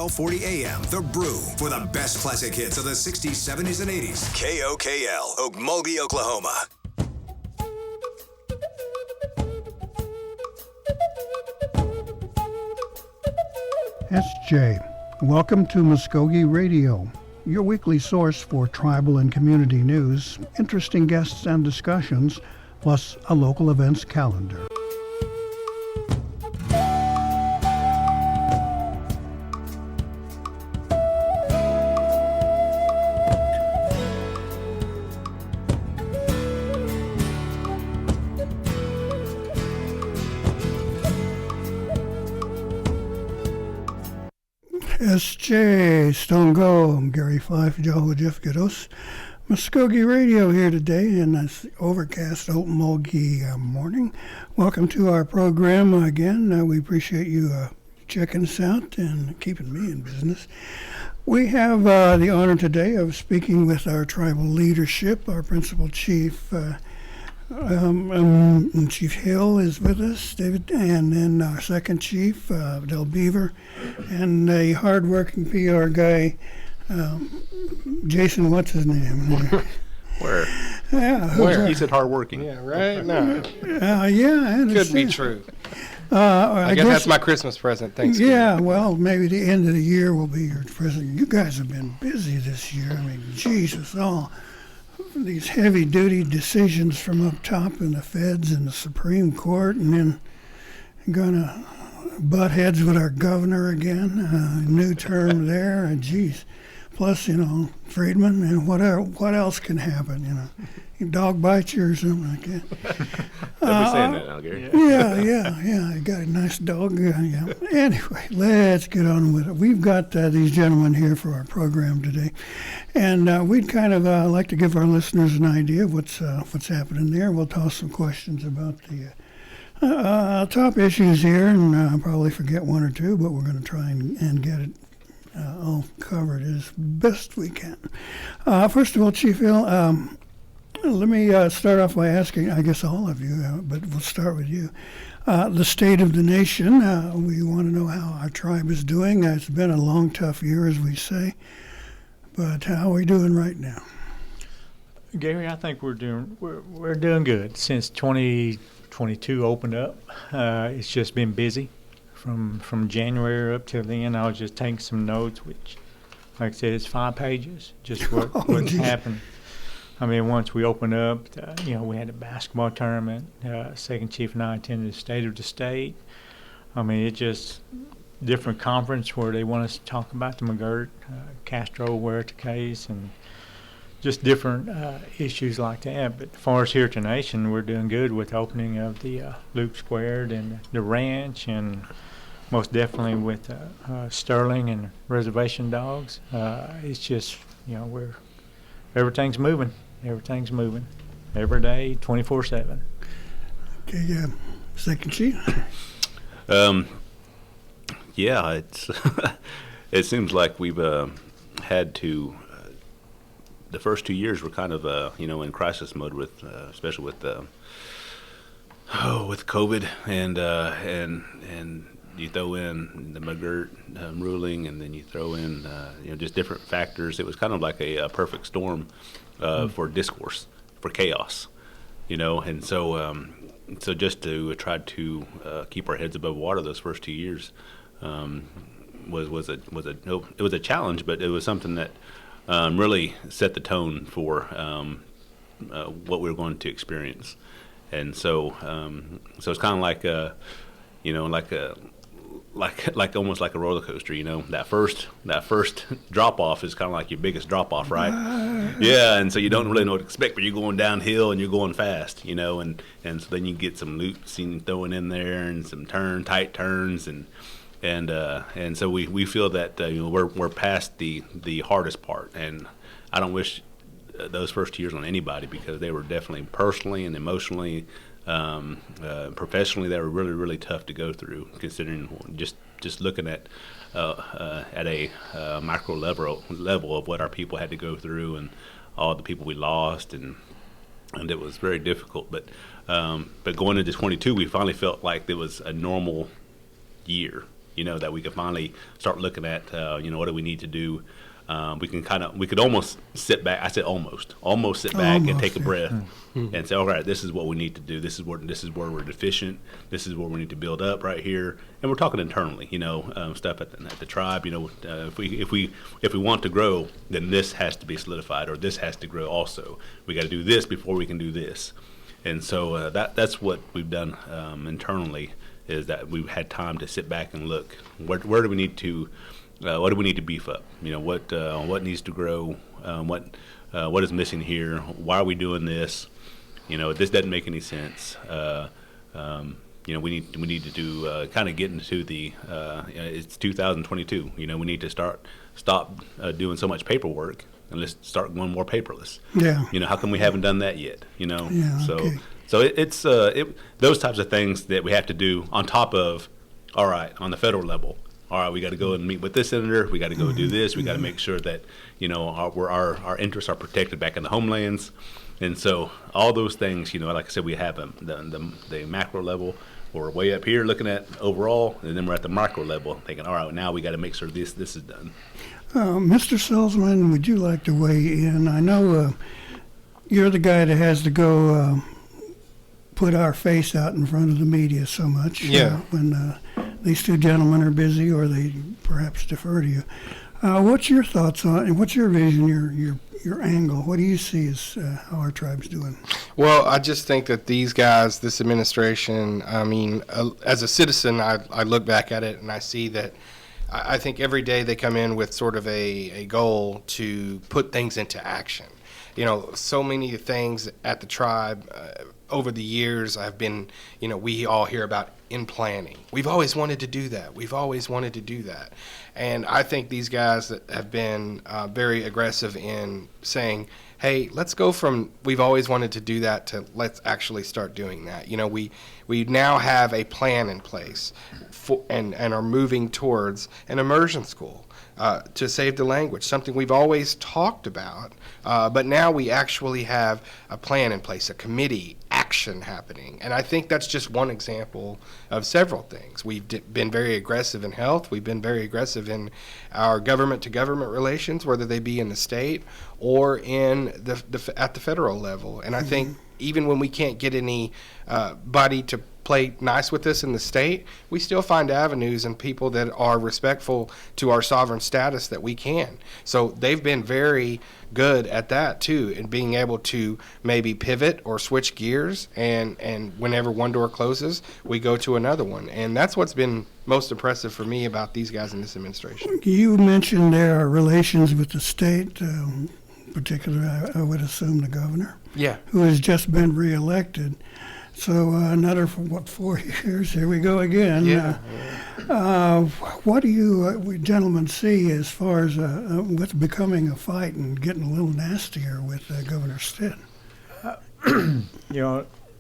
1240 AM, The Brew, for the best classic hits of the 60s, 70s, and 80s. KOKL, Okmulgee, Oklahoma. SJ, welcome to Mvskoke Radio, your weekly source for tribal and community news, interesting guests and discussions, plus a local events calendar. SJ, Stone Go, I'm Gary Fife, Jehovah Jeff Giddos. Mvskoke Radio here today in this overcast Okmulgee morning. Welcome to our program again. We appreciate you checking us out and keeping me in business. We have the honor today of speaking with our tribal leadership. Our principal chief, Chief Hill is with us, David, and then our second chief, Del Beaver, and a hard-working PR guy, Jason, what's his name? Where? Yeah, Where? He said hard-working. Yeah, right? No. Yeah, I understand. Could be true. I guess that's my Christmas present. Thanks. Yeah, well, maybe the end of the year will be your present. You guys have been busy this year. I mean, Jesus, all these heavy-duty decisions from up top in the feds and the Supreme Court, and then gonna butt heads with our governor again. New term there, and geez. Plus, Friedman, and what else can happen? Your dog bites you or something like that. Don't be saying that now, Gary. Yeah. You got a nice dog. Yeah. Anyway, let's get on with it. We've got these gentlemen here for our program today, and we'd kind of like to give our listeners an idea of what's happening there. We'll toss some questions about the top issues here, and I'll probably forget one or two, but we're going to try and get it all covered as best we can. First of all, Chief Hill, let me start off by asking, I guess all of you, but we'll start with you, the state of the nation. We want to know how our tribe is doing. It's been a long, tough year, as we say, but how are we doing right now? Gary, I think we're doing good. Since 2022 opened up, it's just been busy. From January up till then, I was just taking some notes, which, like I said, it's 5 pages, just what's happened. I mean, once we opened up, we had a basketball tournament. Second Chief and I attended the State of the State. I mean, it's just different conference where they want us to talk about the McGirt, Castro, Huerta case, and just different issues like that. But as far as here to Nation, we're doing good with the opening of the Loop Squared and the ranch, and most definitely with Sterling and Reservation Dogs. It's just, everything's moving. Everything's moving every day, 24/7. Okay, second chief. Yeah, it's it seems like we've had to. The first 2 years were kind of in crisis mode with, especially with COVID and you throw in the McGirt ruling, and then you throw in just different factors. It was kind of like a perfect storm for discourse, for chaos, and so just to try to keep our heads above water those first 2 years was a challenge, but it was something that really set the tone for what we were going to experience, and so it's kind of like almost like a roller coaster. That first drop off is kind of like your biggest drop off, right? Yeah, and so you don't really know what to expect, but you're going downhill and you're going fast, and so then you get some loops throwing in there and some tight turns, and so we feel that we're past the hardest part, and I don't wish those first 2 years on anybody, because they were definitely personally and emotionally, professionally, they were really, really tough to go through, considering just looking at a micro level of what our people had to go through and all the people we lost, and it was very difficult. But going into 22, we finally felt like it was a normal year. that we could finally start looking at, what do we need to do. We could almost sit back. I said almost sit back and take a breath and say, all right, this is what we need to do. This is where we're deficient. This is where we need to build up right here. And we're talking internally, stuff at the tribe. If we want to grow, then this has to be solidified, or this has to grow also. We got to do this before we can do this. And so that's what we've done internally, is that we've had time to sit back and look. Where do we need to? What do we need to beef up? What needs to grow? What is missing here? Why are we doing this? This doesn't make any sense. We need to do kind of get into the. It's 2022. We need to stop doing so much paperwork and let's start going more paperless. Yeah. How come we haven't done that yet? Yeah, So okay. so it's those types of things that we have to do on top of. All right, on the federal level. All right, we got to go and meet with this senator. We got to go do this. We got to make sure that our interests are protected back in the homelands, and so all those things. Like I said, we have the macro level. We're way up here looking at overall, and then we're at the micro level thinking, all right, now we got to make sure this is done. Mr. Salzman, would you like to weigh in? I know you're the guy that has to go put our face out in front of the media so much. Yeah. When these two gentlemen are busy, or they perhaps defer to you. What's your thoughts on, and what's your vision, your angle? What do you see as how our tribe's doing? Well, I just think that these guys, this administration, as a citizen, I look back at it and I see that I think every day they come in with sort of a goal to put things into action. So many things at the tribe over the years I've been, we all hear about in planning. We've always wanted to do that. And I think these guys that have been very aggressive in saying, hey, let's go from we've always wanted to do that to let's actually start doing that. We now have a plan in place and are moving towards an immersion school to save the language, something we've always talked about, but now we actually have a plan in place, a committee, action happening. And I think that's just one example of several things. We've been very aggressive in health. We've been very aggressive in our government-to-government relations, whether they be in the state or in at the federal level. And I think even when we can't get anybody to play nice with us in the state, we still find avenues and people that are respectful to our sovereign status that we can. So they've been very good at that too, and being able to maybe pivot or switch gears, and whenever one door closes, we go to another one. And that's what's been most impressive for me about these guys in this administration. You mentioned there are relations with the state, particularly I would assume the governor, who has just been reelected. So another, 4 years? Here we go again. What do you gentlemen see as far as what's becoming a fight and getting a little nastier with Governor Stitt?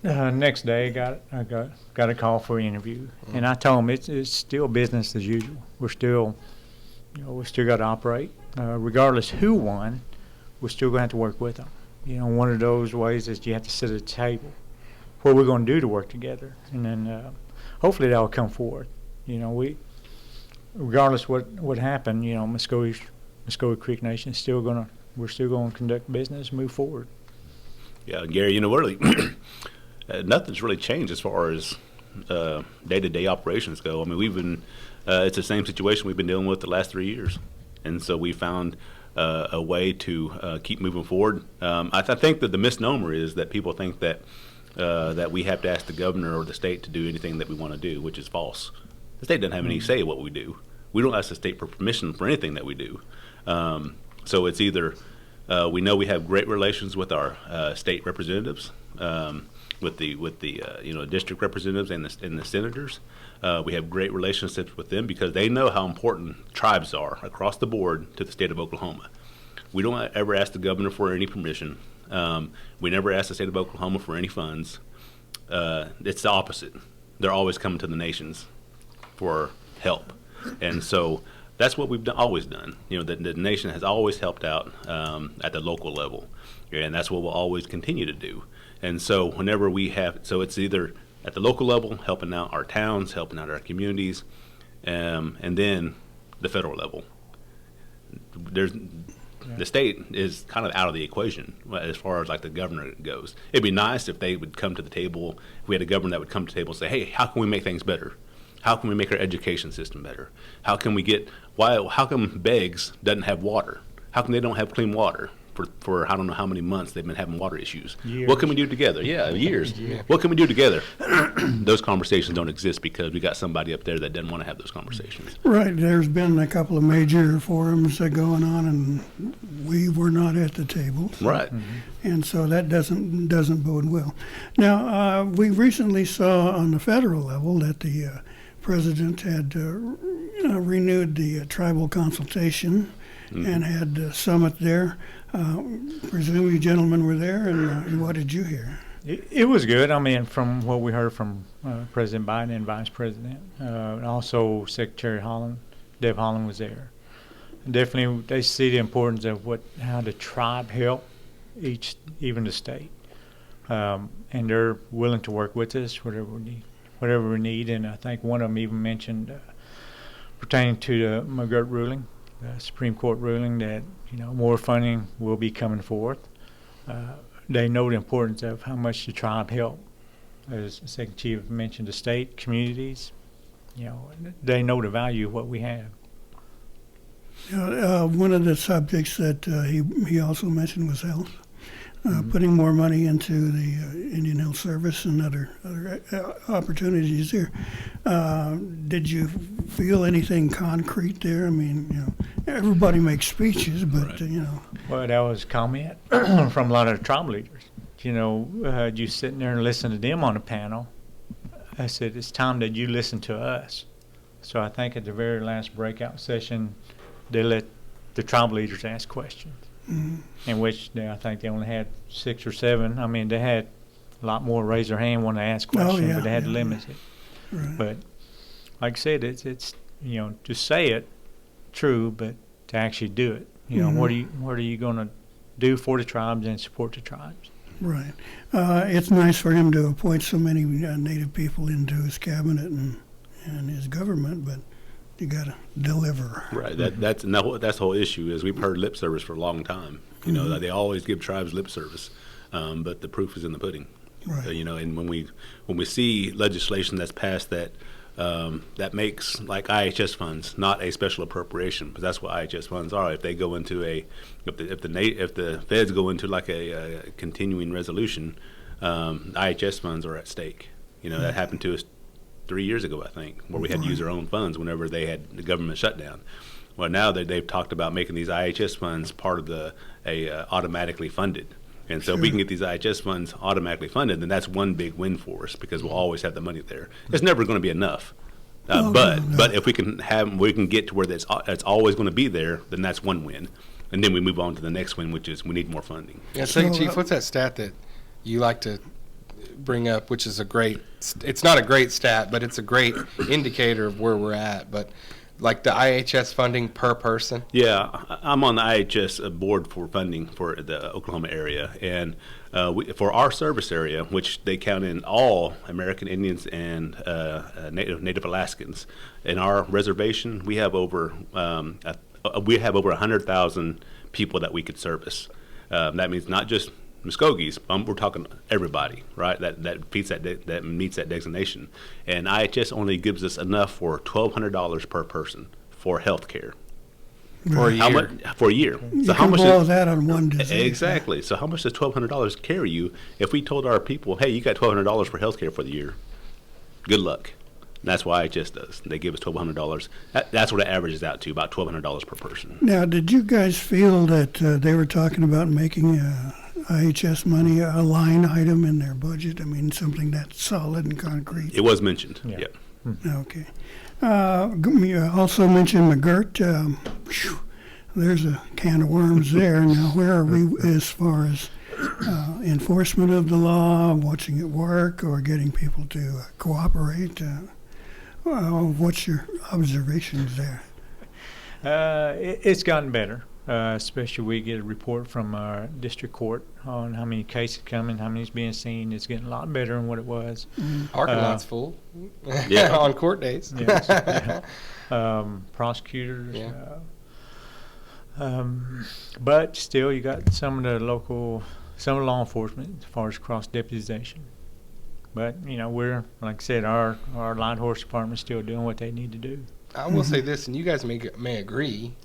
Next day I got a call for an interview, and I told him it's still business as usual. We're still got to operate, regardless who won. We're still going to have to work with them. One of those ways is you have to sit at a table. What we're going to do to work together, and then hopefully that will come forward. We, regardless what happened, Mvskoke Creek Nation we're still going to conduct business, and move forward. Yeah, Gary, really, nothing's really changed as far as day-to-day operations go. I mean, we've been it's the same situation we've been dealing with the last 3 years, and so we found a way to keep moving forward. I think that the misnomer is that people think that we have to ask the governor or the state to do anything that we want to do, which is false. The state doesn't have any say in what we do. We don't ask the state for permission for anything that we do. So it's either we know we have great relations with our state representatives, with the district representatives and the senators. We have great relationships with them because they know how important tribes are across the board to the state of Oklahoma. We don't ever ask the governor for any permission. We never ask the state of Oklahoma for any funds. It's the opposite. They're always coming to the nations for help. And so that's what we've always done. The nation has always helped out at the local level. And that's what we'll always continue to do. And so whenever it's either at the local level, helping out our towns, helping out our communities, and then the federal level. The state is kind of out of the equation as far as like the governor goes. It'd be nice if they would come to the table. If we had a governor that would come to the table and say, "Hey, how can we make things better? How can we make our education system better? How can we get how come Beggs doesn't have water? How come they don't have clean water for I don't know how many months they've been having water issues? Years. What can we do together? Yeah, years. What can we do together?" Those conversations don't exist because we got somebody up there that doesn't want to have those conversations. Right. There's been a couple of major forums that going on, and we were not at the table. Right. And so that doesn't bode well. Now, we recently saw on the federal level that the president had renewed the tribal consultation and had a summit there. Presumably, you gentlemen were there, and what did you hear? It was good. I mean, from what we heard from President Biden and Vice President, and also Secretary Deb Haaland was there. Definitely, they see the importance of how the tribe help even the state, and they're willing to work with us whatever we need. And I think one of them even mentioned pertaining to the McGirt ruling, the Supreme Court ruling, that more funding will be coming forth. They know the importance of how much the tribe helped. As the Second Chief mentioned, the state, communities, they know the value of what we have. One of the subjects that he also mentioned was health, putting more money into the Indian Health Service and other opportunities there. Did you feel anything concrete there? I mean, everybody makes speeches, but Right. Well, that was a comment from a lot of the tribal leaders. You sitting there and listen to them on the panel. I said, it's time that you listen to us. So I think at the very last breakout session, they let the tribal leaders ask questions, in which I think they only had 6 or 7. I mean, they had a lot more raise their hand when they asked questions, but they had to limit it. Right. But like I said, it's to say it, true, but to actually do it. What are you going to do for the tribes and support the tribes? Right. It's nice for him to appoint so many Native people into his cabinet and his government, but you got to deliver. Right. That's the whole issue. Is we've heard lip service for a long time. That they always give tribes lip service, but the proof is in the pudding. Right. And when we see legislation that's passed that makes like IHS funds not a special appropriation, but that's what IHS funds are. If they go into if the feds go into like a continuing resolution, IHS funds are at stake. That happened to us 3 years ago, I think, where we had to use our own funds whenever they had the government shutdown. Well, now they've talked about making these IHS funds part of automatically funded. And so if we can get these IHS funds automatically funded, then that's one big win for us because we'll always have the money there. It's never going to be enough. But if we can get to where it's always going to be there, then that's one win. And then we move on to the next win, which is we need more funding. Yeah, Second Chief, what's that stat that you like to bring up, which is it's not a great stat, but it's a great indicator of where we're at. But like the IHS funding per person? Yeah, I'm on the IHS board for funding for the Oklahoma area. And for our service area, which they count in all American Indians and Native Alaskans, in our reservation, we have over 100,000 people that we could service. That means not just Mvskoke's, we're talking everybody, right? That meets that designation, and IHS only gives us enough for $1,200 per person for health care. For a year. For a year. You So can how much? boil that on one disease. Exactly. So how much does $1,200 carry you? If we told our people, hey, you got $1,200 for health care for the year, good luck. And that's why IHS does. They give us $1,200. That's what it averages out to, about $1,200 per person. Now, did you guys feel that they were talking about making IHS money a line item in their budget? I mean, something that's solid and concrete. It was mentioned. Yeah. Yeah. Okay. You also mentioned McGirt. There's a can of worms there. Now, where are we as far as enforcement of the law, watching it work, or getting people to cooperate? What's your observations there? It's gotten better. Especially we get a report from our district court on how many cases coming, how many's being seen. It's getting a lot better than what it was. Parking lot's full. Yeah. On court days. Yes, yeah. Prosecutors. Yeah. But still, you got some of the law enforcement as far as cross deputization. But we're, like I said, our line horse department's still doing what they need to do. I will say this, and you guys may agree.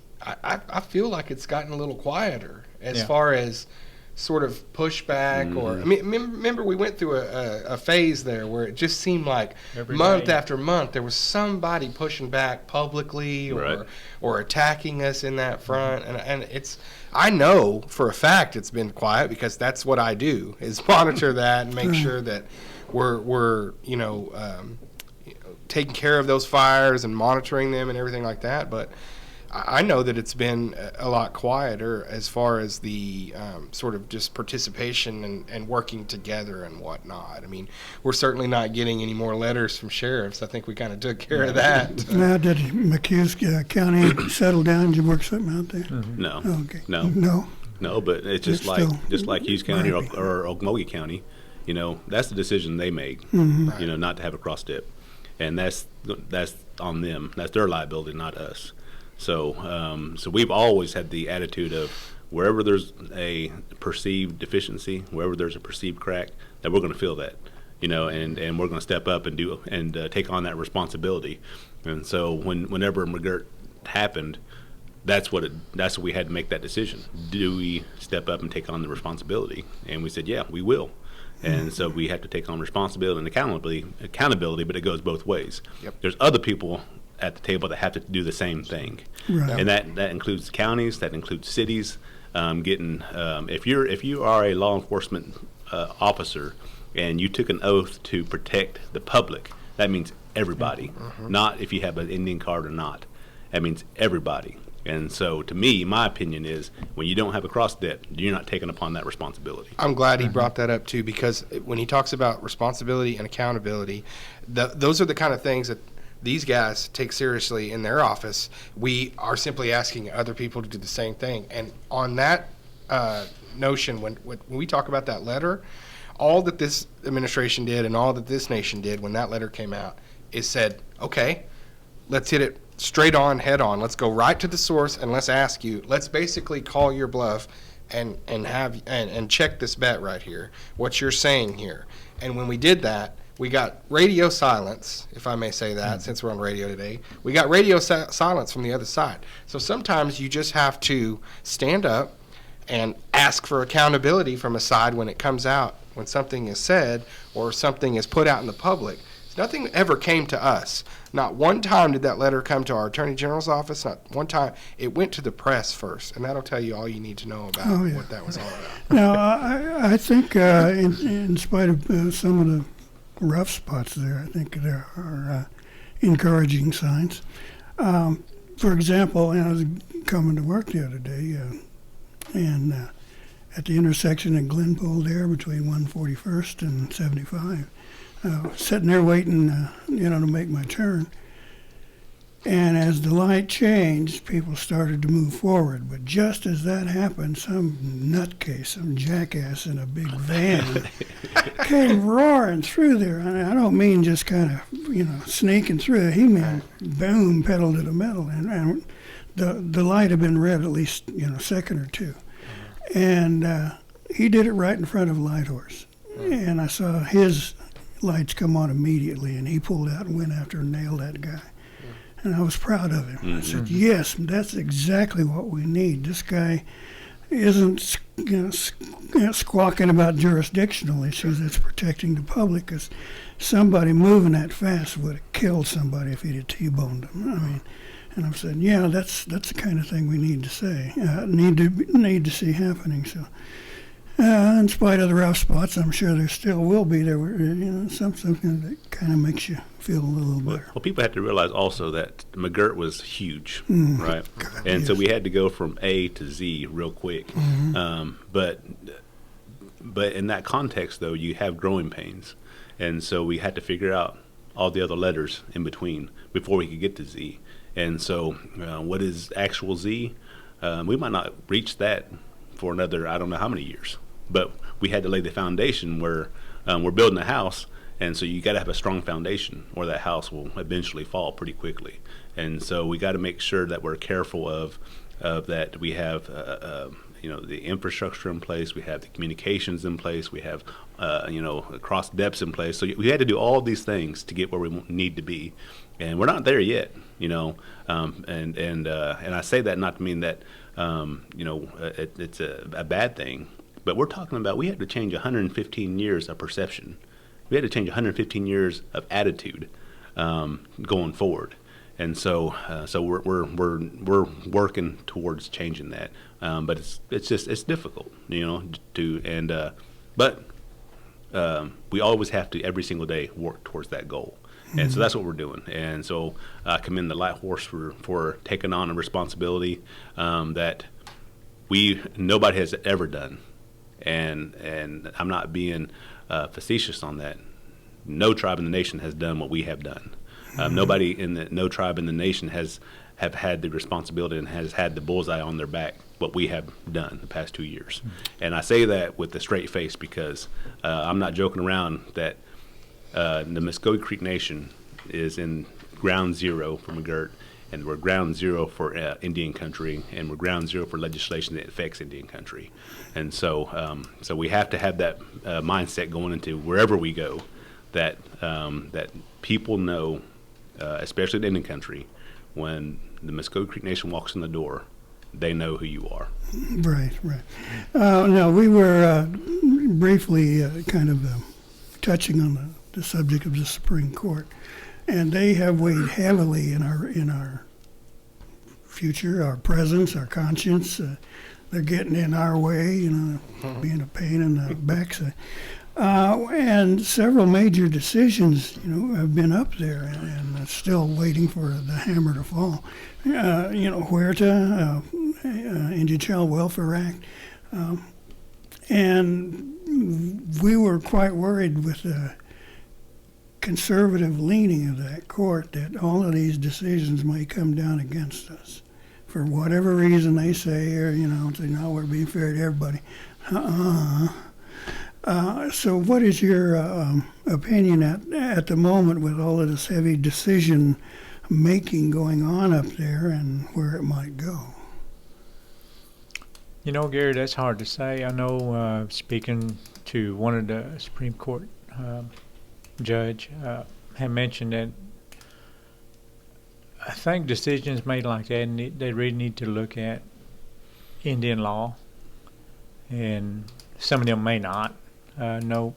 I feel like it's gotten a little quieter as far as sort of pushback or. I mean, remember we went through a phase there where it just seemed like month after month there was somebody pushing back publicly or attacking us in that front, and it's. I know for a fact it's been quiet because that's what I do is monitor that and make sure that we're taking care of those fires and monitoring them and everything like that. But I know that it's been a lot quieter as far as the sort of just participation and working together and whatnot. I mean, we're certainly not getting any more letters from sheriffs. I think we kind of took care of that. Now, did Mvskoke County settle down? Did you work something out there? Mm-hmm. No. Okay. No. No, but it's just like Hughes County or Okmulgee County. That's the decision they make. Mm-hmm. Not to have a cross dip, and that's on them. That's their liability, not us. So we've always had the attitude of wherever there's a perceived deficiency, wherever there's a perceived crack, that we're going to fill that, and we're going to step up and do and take on that responsibility. And so whenever McGirt happened, that's what we had to make that decision. Do we step up and take on the responsibility? And we said, yeah, we will. And so we have to take on responsibility and accountability, but it goes both ways. Yep. There's other people at the table that have to do the same thing, Right. and that includes counties, that includes cities. If you are a law enforcement officer and you took an oath to protect the public, that means everybody, not if you have an Indian card or not. That means everybody. And so, to me, my opinion is when you don't have a cross debt, you're not taking upon that responsibility. I'm glad he brought that up, too, because when he talks about responsibility and accountability, those are the kind of things that these guys take seriously in their office. We are simply asking other people to do the same thing. And on that notion, when we talk about that letter, all that this administration did and all that this nation did when that letter came out is said, okay, let's hit it straight on, head on. Let's go right to the source and let's ask you. Let's basically call your bluff and check this bet right here. What you're saying here. And when we did that, we got radio silence, if I may say that, since we're on radio today. We got radio silence from the other side. So sometimes you just have to stand up and ask for accountability from a side when it comes out, when something is said or something is put out in the public. Nothing ever came to us. Not one time did that letter come to our Attorney General's office. Not one time. It went to the press first, and that'll tell you all you need to know about what that was all about. Now, I think in spite of some of the rough spots there, I think there are encouraging signs. For example, I was coming to work the other day, and at the intersection at Glenpool there between 141st and 75, sitting there waiting, to make my turn. And as the light changed, people started to move forward. But just as that happened, some nutcase, some jackass in a big van came roaring through there. And I don't mean just kind of, sneaking through. He meant boom, pedal to the metal. And the light had been red at least, a second or two. And he did it right in front of Light Horse. And I saw his lights come on immediately, and he pulled out and went after and nailed that guy. And I was proud of him. Mm-hmm. I said, yes, that's exactly what we need. This guy isn't squawking about jurisdictional issues. It's protecting the public, because somebody moving that fast would have killed somebody if he'd have T-boned them. I mean, and I've said, yeah, that's the kind of thing we need to say, need to see happening. So, in spite of the rough spots, I'm sure there still will be. There were, something that kind of makes you feel a little better. Well, people have to realize also that McGirt was huge, right? God, and yes. So we had to go from A to Z real quick. Mm-hmm. But in that context, though, you have growing pains, and so we had to figure out all the other letters in between before we could get to Z. And so, what is actual Z? we might not reach that for another, I don't know how many years. But we had to lay the foundation where we're building a house, and so you got to have a strong foundation, or that house will eventually fall pretty quickly. And so we got to make sure that we're careful of that. We have the infrastructure in place, we have the communications in place, we have cross depths in place. So we had to do all of these things to get where we need to be, and we're not there yet. And I say that not to mean that it's a bad thing, but we're talking about we had to change 115 years of perception. We had to change 115 years of attitude going forward. And so we're working towards changing that, but it's difficult, but we always have to every single day work towards that goal, and so that's what we're doing. And so I commend the Light Horse for taking on a responsibility that nobody has ever done, and I'm not being facetious on that. No tribe in the nation has done what we have done. No tribe in the nation have had the responsibility and has had the bullseye on their back what we have done the past 2 years. And I say that with a straight face because I'm not joking around that the Mvskoke Creek Nation is in ground zero for McGirt, and we're ground zero for Indian country, and we're ground zero for legislation that affects Indian country. And so we have to have that mindset going into wherever we go, that people know, especially in Indian country, when the Mvskoke Creek Nation walks in the door, they know who you are. Right. Now, we were briefly kind of touching on the subject of the Supreme Court, and they have weighed heavily in our future, our presence, our conscience. They're getting in our way, being a pain in the backside. And several major decisions, have been up there and still waiting for the hammer to fall. Huerta, Indian Child Welfare Act, and we were quite worried with the conservative leaning of that court that all of these decisions may come down against us for whatever reason they say, or say, no, we're being fair to everybody. So what is your opinion at the moment with all of this heavy decision making going on up there and where it might go? Gary, that's hard to say. I know speaking to one of the Supreme Court judge had mentioned that I think decisions made like that, they really need to look at Indian law, and some of them may not know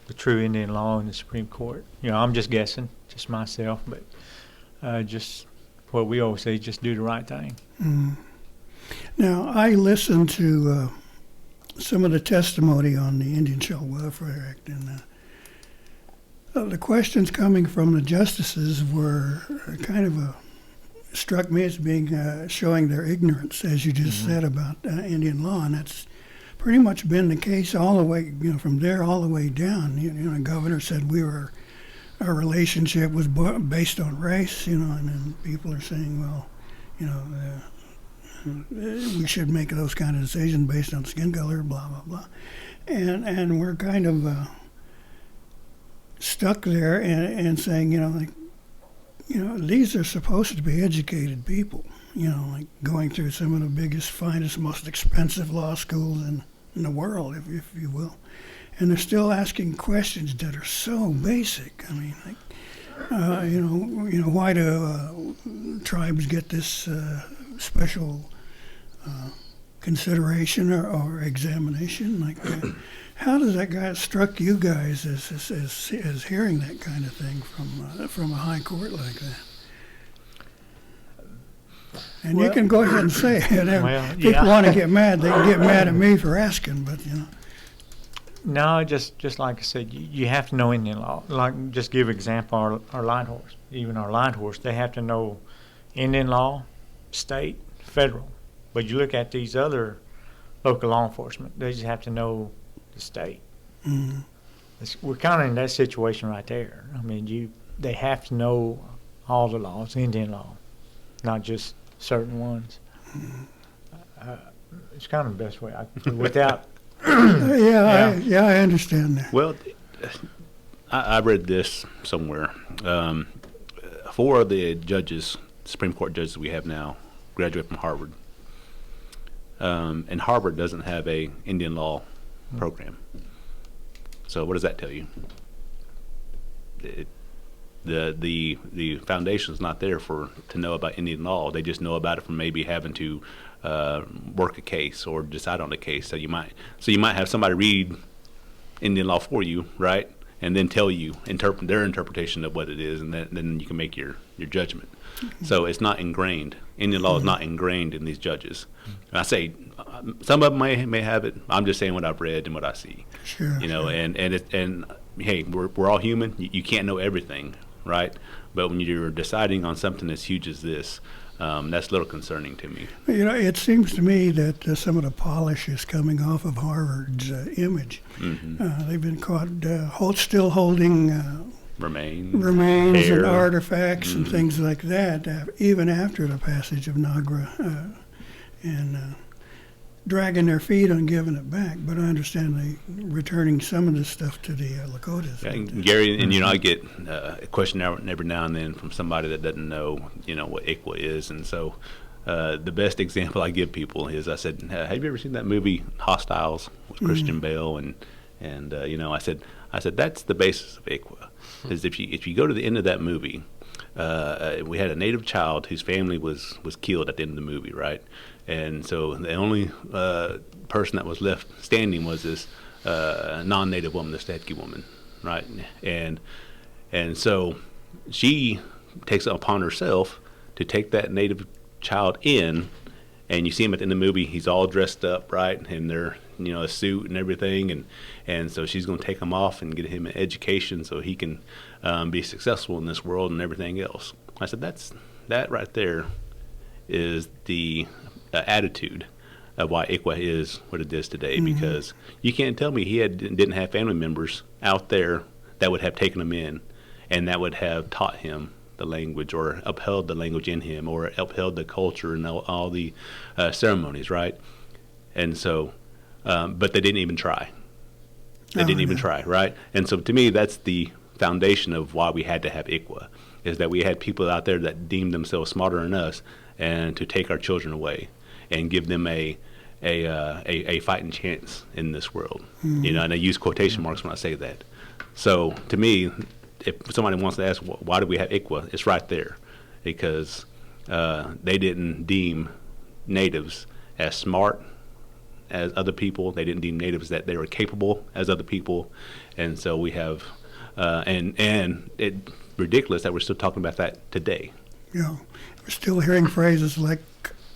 the true Indian law in the Supreme Court. I'm just guessing, just myself, but just what we always say, just do the right thing. Now, I listened to some of the testimony on the Indian Child Welfare Act, and the questions coming from the justices were kind of struck me as being showing their ignorance, as you just said, about Indian law, and that's pretty much been the case all the way, from there all the way down. The governor said our relationship was based on race, and then people are saying, well, we should make those kind of decisions based on skin color, blah, blah, blah. And we're kind of stuck there and saying, these are supposed to be educated people, like going through some of the biggest, finest, most expensive law schools in the world, if you will. And they're still asking questions that are so basic. I mean, why do tribes get this special consideration or examination? Like, how does that guy struck you guys as hearing that kind of thing from a high court like that? And you can go ahead and say it. If people want to get mad, they can get mad at me for asking, but No, just like I said, you have to know Indian law. Like, just give example, our Light Horse. Even our Light Horse, they have to know Indian law, state, federal. But you look at these other local law enforcement, they just have to know the state. Mm-hmm. We're kind of in that situation right there. I mean, they have to know all the laws, Indian law, not just certain ones. It's kind of the best way. Without. I understand that. Well, I read this somewhere. 4 of the judges, Supreme Court judges we have now, graduate from Harvard. And Harvard doesn't have a Indian law program. So what does that tell you? The foundation is not there to know about Indian law. They just know about it from maybe having to work a case or decide on a case. So you might have somebody read Indian law for you, right, and then tell you their interpretation of what it is, and then you can make your judgment. So it's not ingrained. Indian law is not ingrained in these judges. And I say some of them may have it. I'm just saying what I've read and what I see. Sure. And hey, we're all human. You can't know everything, right? But when you're deciding on something as huge as this, that's a little concerning to me. It seems to me that some of the polish is coming off of Harvard's image. Mm-hmm. They've been caught still holding Remains and hair. artifacts and things like that, even after the passage of NAGRA, and dragging their feet on giving it back. But I understand they returning some of the stuff to the Lakotas. Yeah, and Gary, and I get a question every now and then from somebody that doesn't know, what ICWA is, and so the best example I give people is I said, "Have you ever seen that movie Hostiles with Christian Bale?" And I said that's the basis of ICWA. Is if you go to the end of that movie, we had a native child whose family was killed at the end of the movie, right? And so the only person that was left standing was this non-native woman, this Stedke woman, right? And so she takes it upon herself to take that native child in, and you see him at the end of the movie. He's all dressed up, right, and they're a suit and everything, and so she's going to take him off and get him an education so he can be successful in this world and everything else. I said that right there is the attitude of why ICWA is what it is today, because you can't tell me he didn't have family members out there that would have taken him in and that would have taught him the language or upheld the language in him or upheld the culture and all the ceremonies, right? And so, but they didn't even try. They didn't even try, right? And so to me, that's the foundation of why we had to have ICWA, is that we had people out there that deemed themselves smarter than us and to take our children away and give them a fighting chance in this world. And I use quotation marks when I say that. So to me, if somebody wants to ask why do we have ICWA, it's right there, because they didn't deem natives as smart as other people. They didn't deem natives that they were capable as other people, and so we have and it's ridiculous that we're still talking about that today. Yeah, we're still hearing phrases like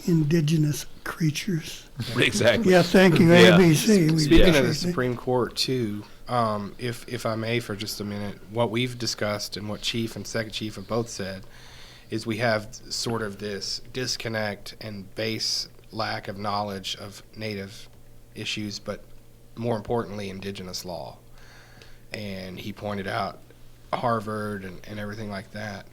indigenous creatures. Exactly. Yeah, thank you, Yeah. ABC. Speaking of the Supreme Court, too, if I may for just a minute, what we've discussed and what Chief and Second Chief have both said is we have sort of this disconnect and base lack of knowledge of Native issues, but more importantly, indigenous law. And he pointed out Harvard and everything like that.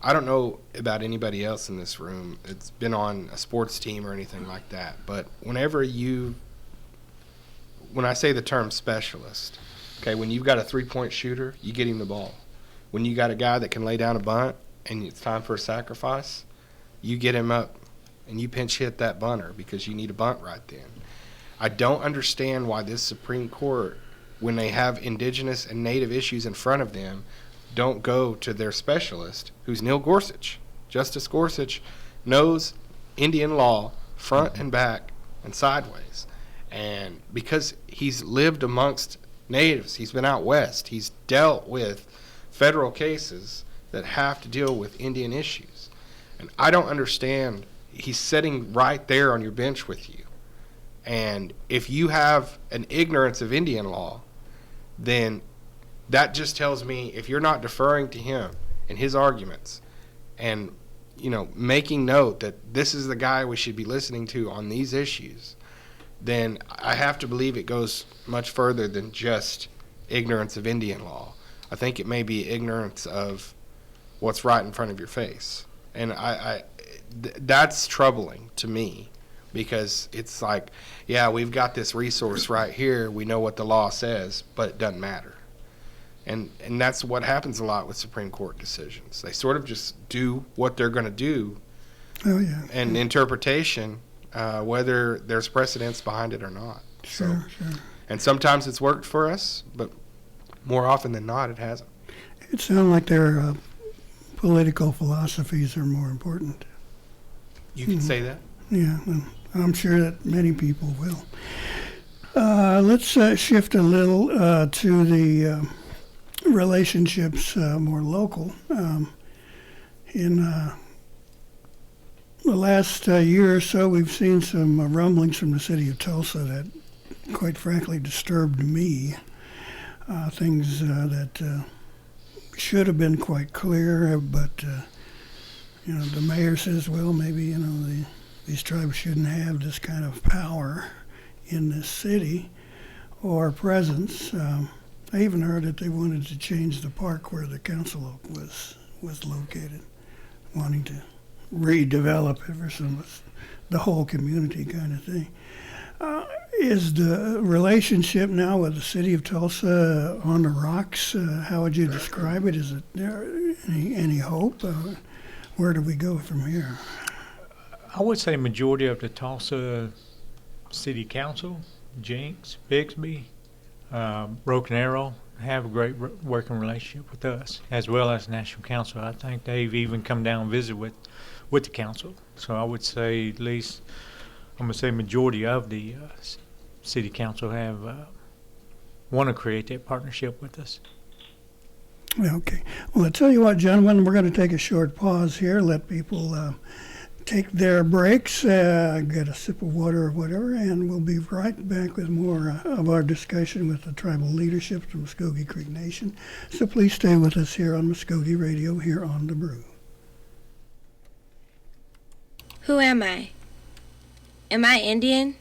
I don't know about anybody else in this room that's been on a sports team or anything like that, but when I say the term specialist, okay, when you've got a three-point shooter, you get him the ball. When you got a guy that can lay down a bunt and it's time for a sacrifice, you get him up and you pinch hit that bunter because you need a bunt right then. I don't understand why this Supreme Court, when they have indigenous and native issues in front of them, don't go to their specialist, who's Neil Gorsuch. Justice Gorsuch knows Indian law front and back and sideways. And because he's lived amongst natives, he's been out west, he's dealt with federal cases that have to deal with Indian issues. And I don't understand, he's sitting right there on your bench with you. And if you have an ignorance of Indian law, then that just tells me if you're not deferring to him and his arguments and, making note that this is the guy we should be listening to on these issues, then I have to believe it goes much further than just ignorance of Indian law. I think it may be ignorance of what's right in front of your face. And that's troubling to me, because it's like, yeah, we've got this resource right here. We know what the law says, but it doesn't matter. And that's what happens a lot with Supreme Court decisions. They sort of just do what they're going to do. Oh, yeah. And interpretation, whether there's precedence behind it or not. Sure. And sometimes it's worked for us, but more often than not, it hasn't. It sounds like their political philosophies are more important. You can say that? Yeah, well, I'm sure that many people will. Let's shift a little to the relationships more local. In the last year or so, we've seen some rumblings from the city of Tulsa that, quite frankly, disturbed me. Things that should have been quite clear, but the mayor says, well, maybe these tribes shouldn't have this kind of power in this city or presence. I even heard that they wanted to change the park where the council was located, wanting to redevelop it for the whole community kind of thing. Is the relationship now with the city of Tulsa on the rocks? How would you describe it? Is it there any hope? Where do we go from here? I would say majority of the Tulsa City Council, Jenks, Bixby, Broken Arrow, have a great working relationship with us, as well as National Council. I think they've even come down and visit with the council. So I would say at least, I'm going to say majority of the City Council have want to create that partnership with us. Okay. Well, I tell you what, gentlemen, we're going to take a short pause here, let people take their breaks, get a sip of water or whatever, and we'll be right back with more of our discussion with the tribal leadership from Mvskoke Creek Nation. So please stay with us here on Mvskoke Radio, here on The Brew. Who am I? Am I Indian?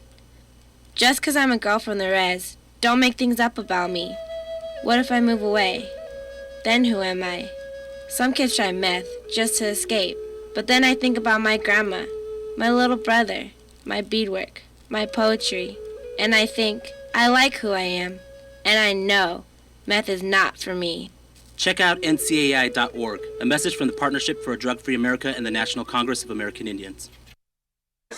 Just 'cause I'm a girl from the res, don't make things up about me. What if I move away? Then who am I? Some kids try meth just to escape, but then I think about my grandma, my little brother, my beadwork, my poetry, and I think, I like who I am, and I know meth is not for me. Check out ncai.org, a message from the Partnership for a Drug-Free America and the National Congress of American Indians.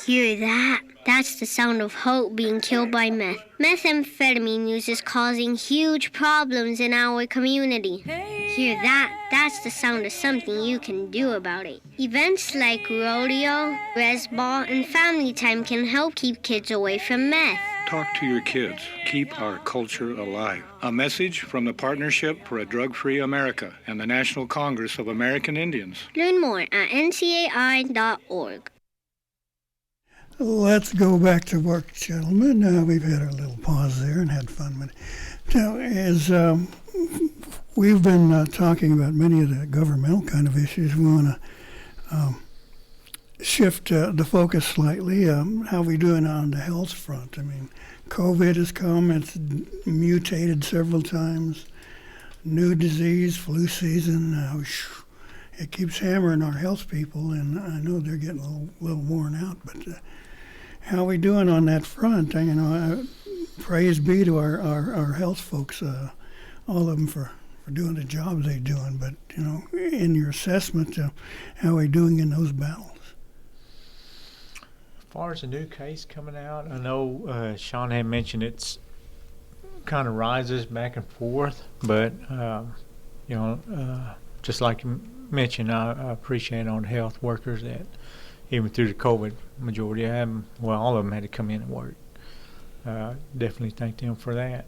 Hear that? That's the sound of hope being killed by meth. Methamphetamine use is causing huge problems in our community. Hear that? That's the sound of something you can do about it. Events like rodeo, res ball, and family time can help keep kids away from meth. Talk to your kids. Keep our culture alive. A message from the Partnership for a Drug-Free America and the National Congress of American Indians. Learn more at ncai.org. Let's go back to work, gentlemen. We've had our little pause there and had fun with it. Now, as we've been talking about many of the governmental kind of issues, we want to shift the focus slightly. How are we doing on the health front? I mean, COVID has come. It's mutated several times. New disease, flu season. It keeps hammering our health people, and I know they're getting a little worn out, but how are we doing on that front? Praise be to our health folks, all of them for doing the job they're doing. But, in your assessment, how are we doing in those battles? As far as a new case coming out, I know Sean had mentioned it's kind of rises back and forth, but, just like you mentioned, I appreciate all the health workers that even through the COVID, majority of them, all of them had to come in and work. Definitely thank them for that.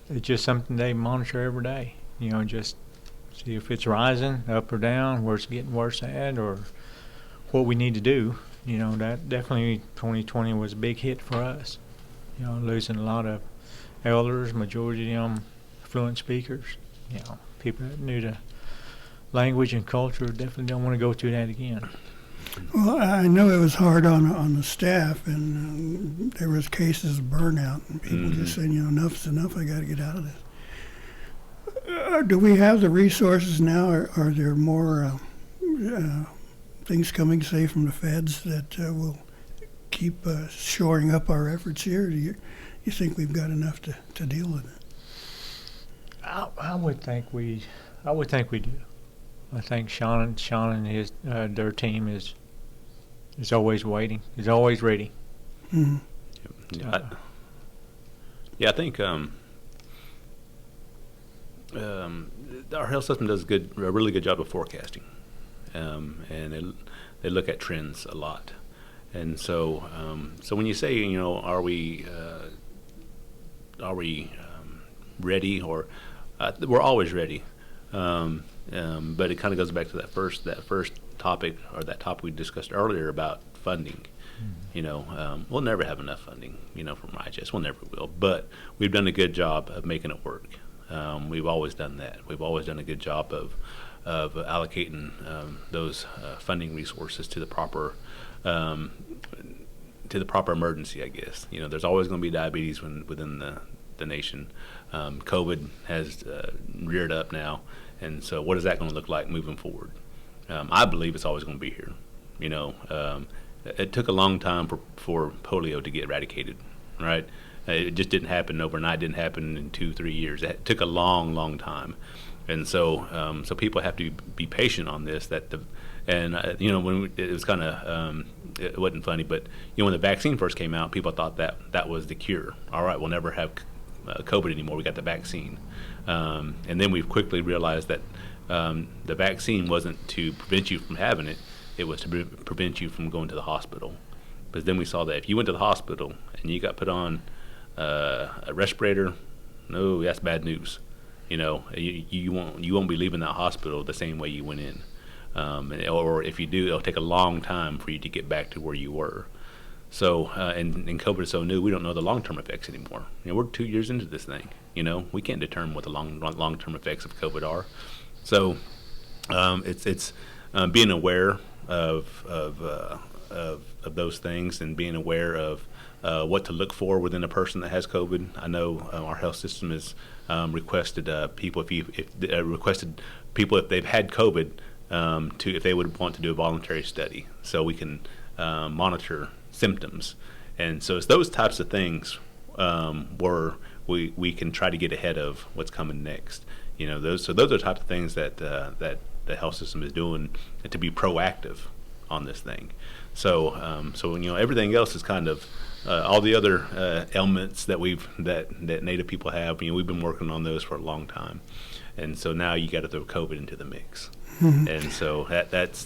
It's just something they monitor every day, just see if it's rising up or down, where it's getting worse at, or what we need to do. That definitely 2020 was a big hit for us. Losing a lot of elders, majority of them fluent speakers, people that knew the language and culture. Definitely don't want to go through that again. Well, I know it was hard on the staff, and there was cases of burnout, and people just saying, enough's enough, I got to get out of this. Do we have the resources now, or are there more things coming, say, from the feds that will keep shoring up our efforts here? Do you think we've got enough to deal with it? I would think we do. I think Sean and his their team is always waiting. Is always ready. Mm-hmm. I think our health system does a really good job of forecasting, and they look at trends a lot. And so when you say, are we ready, or we're always ready, but it kind of goes back to that first topic, or that topic we discussed earlier about funding. We'll never have enough funding, from IHS. We'll never will. But we've done a good job of making it work. We've always done that. We've always done a good job of allocating those funding resources to the proper emergency, I guess. There's always going to be diabetes within the nation. COVID has reared up now, and so what is that going to look like moving forward? I believe it's always going to be here. It took a long time for polio to get eradicated, right? It just didn't happen overnight. Didn't happen in 2-3 years. It took a long time, and so people have to be patient on this. When it was kind of it wasn't funny, but when the vaccine first came out, people thought that was the cure. All right, we'll never have COVID anymore. We got the vaccine, and then we quickly realized that the vaccine wasn't to prevent you from having it. It was to prevent you from going to the hospital. Because then we saw that if you went to the hospital and you got put on a respirator, no, that's bad news. You won't be leaving that hospital the same way you went in. Or if you do, it'll take a long time for you to get back to where you were. So, and COVID is so new, we don't know the long-term effects anymore. We're 2 years into this thing. We can't determine what the long-term effects of COVID are. So, it's being aware of those things, and being aware of what to look for within a person that has COVID. I know our health system has requested people if they've had COVID if they would want to do a voluntary study, so we can monitor symptoms. And so it's those types of things where we can try to get ahead of what's coming next. Those are the types of things that the health system is doing to be proactive on this thing. So everything else is kind of all the other ailments that that Native people have. We've been working on those for a long time, and so now you got to throw COVID into the mix. Mm-hmm. And so that's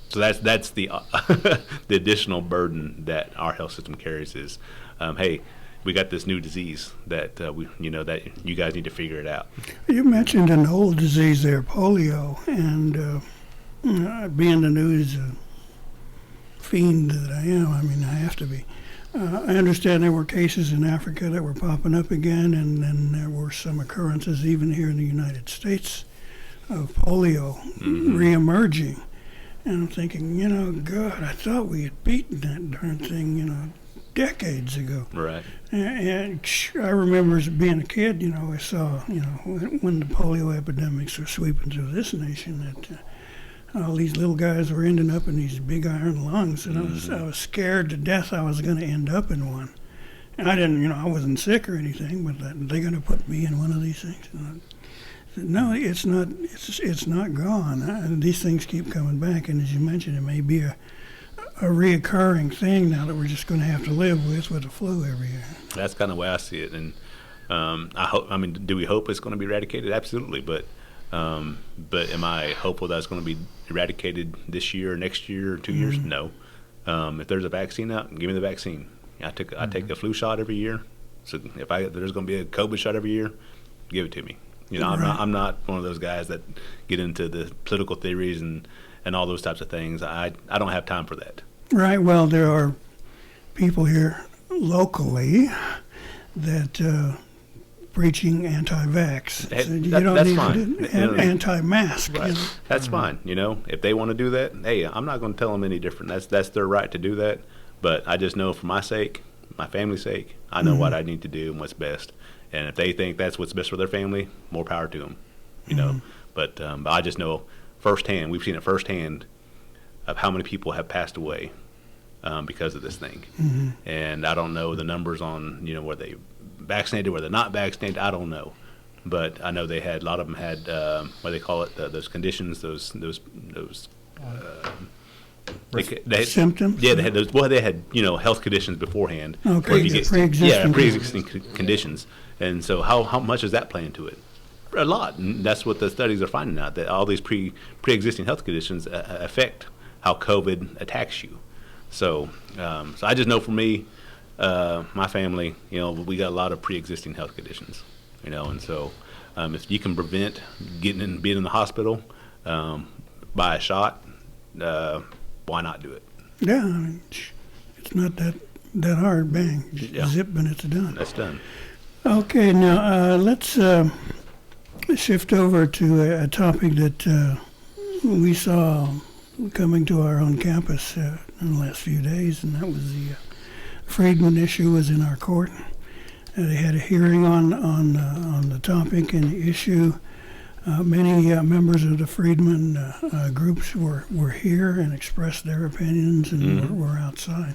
so that's the the additional burden that our health system carries is, hey, we got this new disease that that you guys need to figure it out. You mentioned an old disease there, polio, and being the news fiend that I am, I have to be. I understand there were cases in Africa that were popping up again, and then there were some occurrences even here in the United States of polio reemerging. And I'm thinking, God, I thought we had beaten that darn thing, decades ago. Right. And I remember as being a kid, I saw, when the polio epidemics were sweeping through this nation, that all these little guys were ending up in these big iron lungs, and I was scared to death I was going to end up in one. And I didn't, I wasn't sick or anything, but they're going to put me in one of these things. And I said, no, it's not. It's not gone. These things keep coming back, and as you mentioned, it may be a reoccurring thing now that we're just going to have to live with the flu every year. That's kind of the way I see it, and I hope. Do we hope it's going to be eradicated? Absolutely, but am I hopeful that it's going to be eradicated this year, next year, or 2 years? No. If there's a vaccine out, give me the vaccine. I take the flu shot every year. So if there's going to be a COVID shot every year, give it to me. I'm not one of those guys that get into the political theories and all those types of things. I don't have time for that. Right. Well, there are people here locally that preaching anti-vax. That's fine. Anti-mask. Right. That's fine. If they want to do that, hey, I'm not going to tell them any different. That's their right to do that. But I just know for my sake, my family's sake, I know what I need to do and what's best. And if they think that's what's best for their family, more power to them. But I just know firsthand. We've seen it firsthand of how many people have passed away because of this thing. Mm-hmm. And I don't know the numbers on, were they vaccinated, were they not vaccinated? I don't know. But I know a lot of them had, what do they call it, those conditions, those symptoms? Yeah, they had those. Well, they had health conditions beforehand. Okay, pre-existing conditions. And so how much does that play into it? A lot, and that's what the studies are finding out, that all these pre-existing health conditions affect how COVID attacks you. So I just know for me, my family, we got a lot of pre-existing health conditions, and so if you can prevent being in the hospital by a shot, why not do it? Yeah, I mean, it's not that hard. Bang, zip, and it's done. That's done. Okay, now let's shift over to a topic that we saw coming to our own campus in the last few days, and that was the Freedman issue was in our court. They had a hearing on the topic and the issue. Many members of the Freedman groups were here and expressed their opinions, and were outside.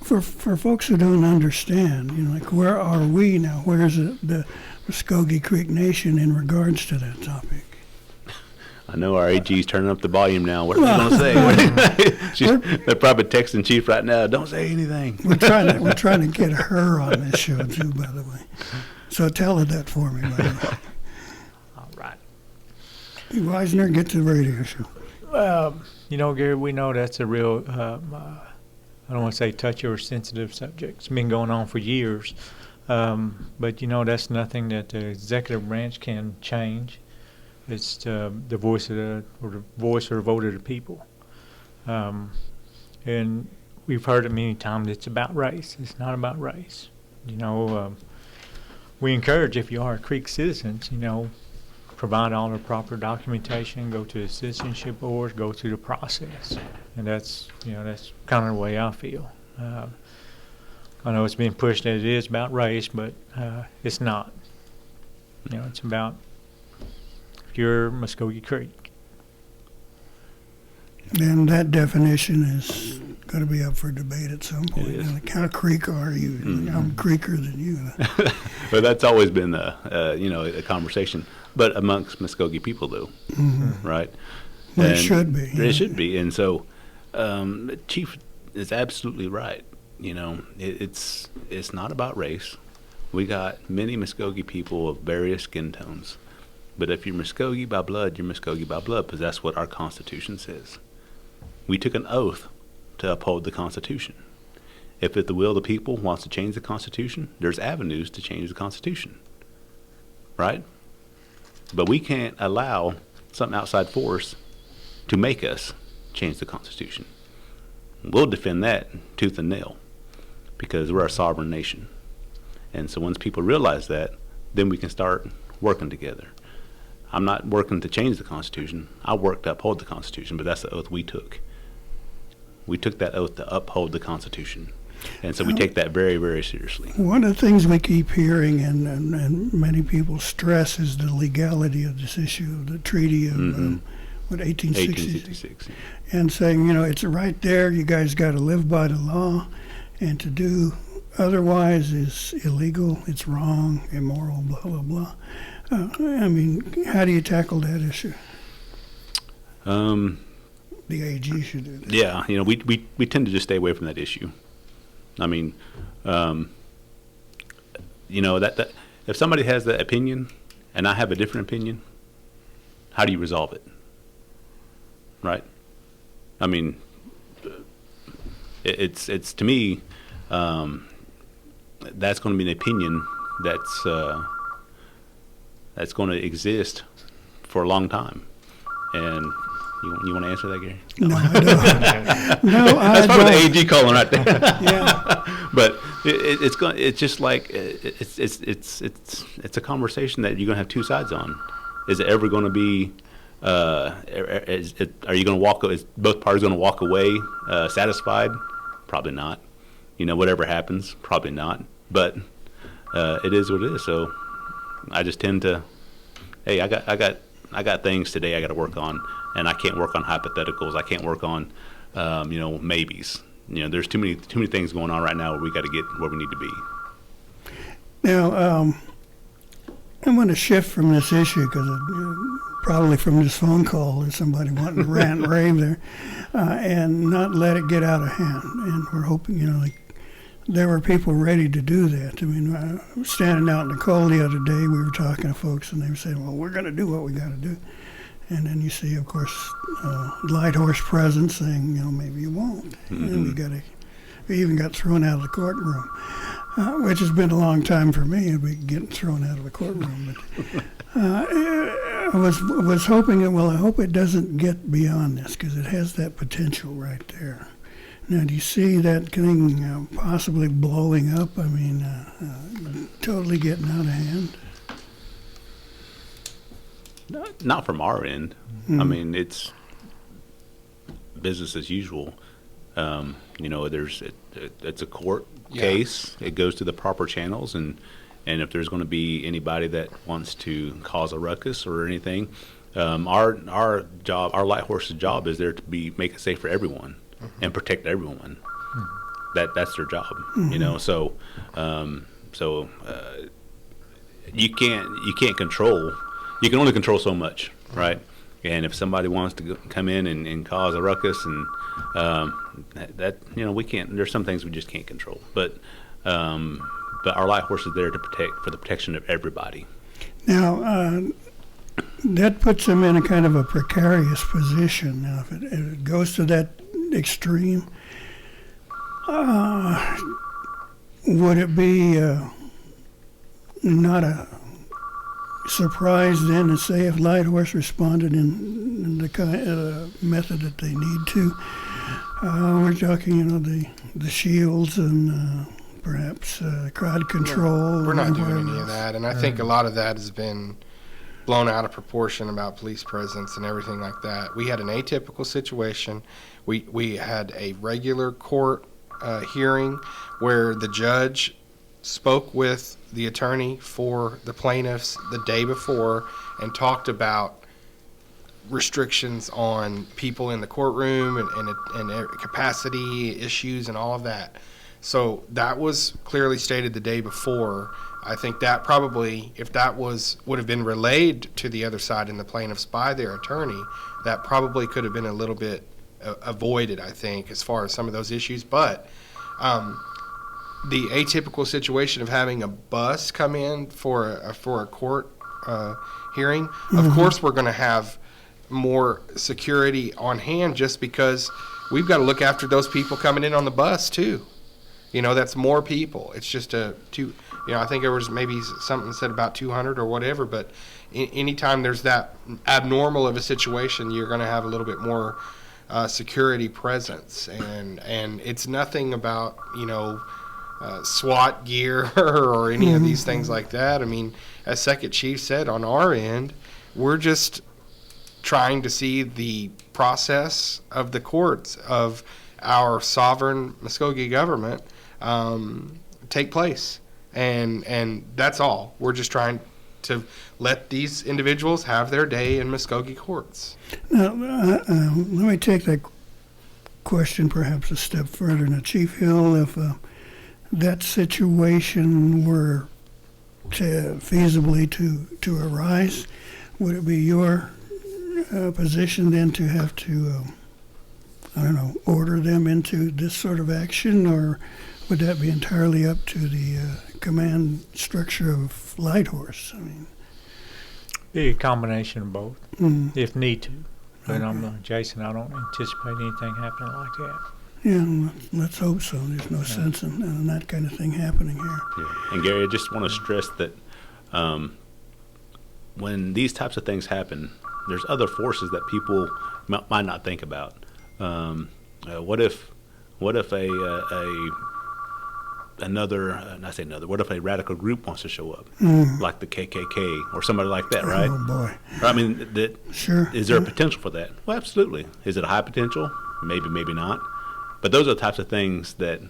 For folks who don't understand, like, where are we now? Where's the Mvskoke Creek Nation in regards to that topic? I know our AG's turning up the volume now. What are we going to say? They're probably texting Chief right now. Don't say anything. We're trying to get her on this show too, by the way. So tell her that for me, by the way. All right. Weisner, get to the radio show. Gary, we know that's a real, I don't want to say touchy or sensitive subject. It's been going on for years. But, that's nothing that the executive branch can change. It's the voice or vote of the people. And we've heard it many times, it's about race. It's not about race. We encourage, if you are a Creek citizens, provide all the proper documentation, go to the citizenship boards, go through the process. And that's kind of the way I feel. I know it's being pushed that it is about race, but it's not. It's about pure Mvskoke Creek. And that definition is going to be up for debate at some point. Like, how Creek are you? I'm Creeker than you. But that's always been a conversation. But amongst Mvskoke people, though, right? Well, it should be. It should be. And so, Chief is absolutely right. It's not about race. We got many Mvskoke people of various skin tones. But if you're Mvskoke by blood, you're Mvskoke by blood, because that's what our Constitution says. We took an oath to uphold the Constitution. If the will of the people wants to change the Constitution, there's avenues to change the Constitution, right? But we can't allow some outside force to make us change the Constitution. We'll defend that tooth and nail because we're a sovereign nation. And so once people realize that, then we can start working together. I'm not working to change the Constitution. I work to uphold the Constitution, but that's the oath we took. We took that oath to uphold the Constitution. And so we take that very, very seriously. One of the things we keep hearing and many people stress is the legality of this issue, the treaty of, 1866. And saying, it's right there, you guys got to live by the law, and to do otherwise is illegal, it's wrong, immoral, blah, blah, blah. How do you tackle that issue? The AG should do that. Yeah, we tend to just stay away from that issue. That if somebody has that opinion and I have a different opinion, how do you resolve it? Right? It's to me, that's going to be an opinion that's going to exist for a long time. And you want to answer that, Gary? No, I don't. No, that's probably the AG calling right there. Yeah. But it's just like it's a conversation that you're going to have two sides on. Is it ever going to be? Are you going to walk? Is both parties going to walk away satisfied? Probably not. Whatever happens, probably not. But it is what it is. So I just tend to hey, I got things today I got to work on, and I can't work on hypotheticals. I can't work on, maybes. There's too many things going on right now where we got to get where we need to be. Now, I'm going to shift from this issue because probably from this phone call there's somebody wanting to rant and rave there, and not let it get out of hand. And we're hoping, there were people ready to do that. I mean, standing out in the cold the other day, we were talking to folks, and they were saying, well, we're going to do what we got to do. And then you see, of course, Light Horse present saying, maybe you won't. And we even got thrown out of the courtroom, which has been a long time for me, getting thrown out of the courtroom. But I was hoping that, I hope it doesn't get beyond this, because it has that potential right there. Now, do you see that thing possibly blowing up? I mean, totally getting out of hand? Not from our end. I mean, it's business as usual. It's a court case. It goes to the proper channels, and if there's going to be anybody that wants to cause a ruckus or anything, our Light Horse's job is there to make it safe for everyone and protect everyone. That's their job, So you can't control. You can only control so much, right? And if somebody wants to come in and cause a ruckus, and we can't. There's some things we just can't control. But our Light Horse is there for the protection of everybody. Now, that puts them in a kind of a precarious position. Now, if it goes to that extreme, would it be not a surprise then to say if Light Horse responded in the kind of method that they need to? We're talking, the shields and perhaps crowd control. We're not doing any of that, and I think a lot of that has been blown out of proportion about police presence and everything like that. We had an atypical situation. We had a regular court hearing where the judge spoke with the attorney for the plaintiffs the day before and talked about restrictions on people in the courtroom and capacity issues and all of that. So that was clearly stated the day before. I think that probably, if that would have been relayed to the other side and the plaintiffs by their attorney, that probably could have been a little bit avoided, I think, as far as some of those issues. But the atypical situation of having a bus come in for a court hearing, of course we're going to have more security on hand, just because we've got to look after those people coming in on the bus too. That's more people. It's just I think there was maybe something said about 200 or whatever, but anytime there's that abnormal of a situation, you're going to have a little bit more security presence, and it's nothing about SWAT gear or any of these things like that. I mean, as Second Chief said, on our end, we're just trying to see the process of the courts of our sovereign Mvskoke government take place, and that's all. We're just trying to let these individuals have their day in Mvskoke courts. Now, let me take that question perhaps a step further. Now, Chief Hill, if that situation were feasibly to arise, would it be your position then to have to, order them into this sort of action, or would that be entirely up to the command structure of Light Horse? I mean, be a combination of both, if need to. But Jason, I don't anticipate anything happening like that. Yeah, let's hope so. There's no sense in that kind of thing happening here. Yeah. And Gary, I just want to stress that when these types of things happen, there's other forces that people might not think about. What if a radical group wants to show up, like the KKK or somebody like that, right? Oh boy! I mean, sure. Is there a potential for that? Well, absolutely. Is it a high potential? Maybe, maybe not. But those are the types of things that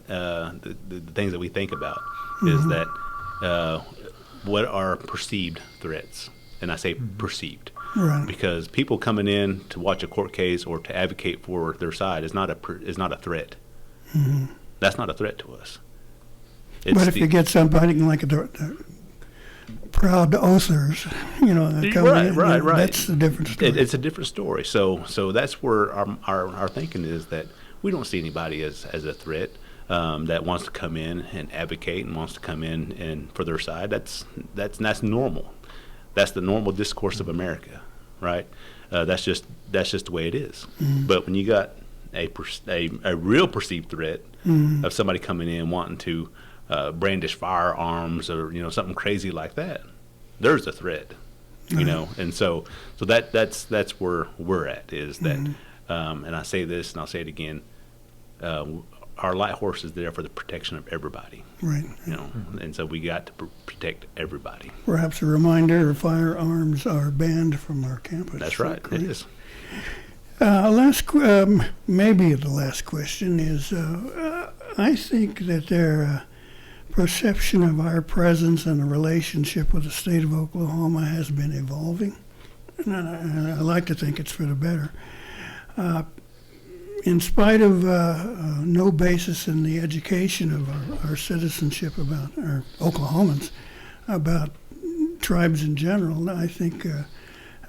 the things that we think about is that what are perceived threats, and I say perceived. Right. Because people coming in to watch a court case or to advocate for their side is not a threat. Mm-hmm. That's not a threat to us. But if you get somebody like the proud oathers, that come in, right. that's a different story. It's a different story. So that's where our thinking is, that we don't see anybody as a threat that wants to come in and advocate and wants to come in and for their side. That's normal. That's the normal discourse of America, right? That's just the way it is. Mm-hmm. But when you got a real perceived threat Mm-hmm. of somebody coming in wanting to brandish firearms or something crazy like that, there's a threat, and so that's where we're at, is that, and I say this and I'll say it again, our light horse is there for the protection of everybody, Right. And so we got to protect everybody. Perhaps a reminder: firearms are banned from our campus. That's right. It is. Maybe the last question is: I think that their perception of our presence and the relationship with the state of Oklahoma has been evolving, and I like to think it's for the better. In spite of no basis in the education of our citizenship about our Oklahomans, about tribes in general, I think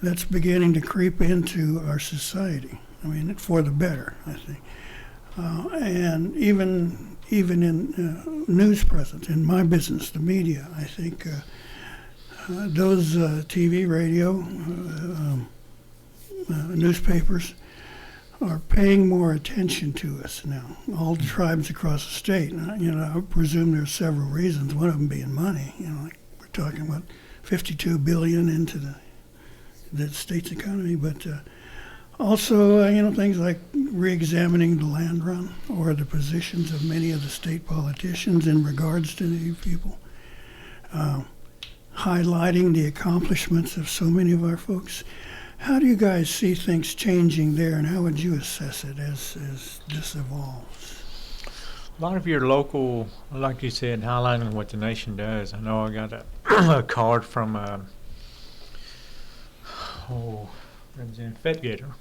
that's beginning to creep into our society. I mean, for the better, I think. And even in news presence, in my business, the media, I think those TV, radio, newspapers are paying more attention to us now. All the tribes across the state. I presume there's several reasons. One of them being money. Like we're talking about $52 billion into the state's economy, but also, things like re-examining the land run or the positions of many of the state politicians in regards to Native people, highlighting the accomplishments of so many of our folks. How do you guys see things changing there, and how would you assess it as this evolves? A lot of your local, like you said, highlighting what the nation does. I know I got a card from Representative Fetgater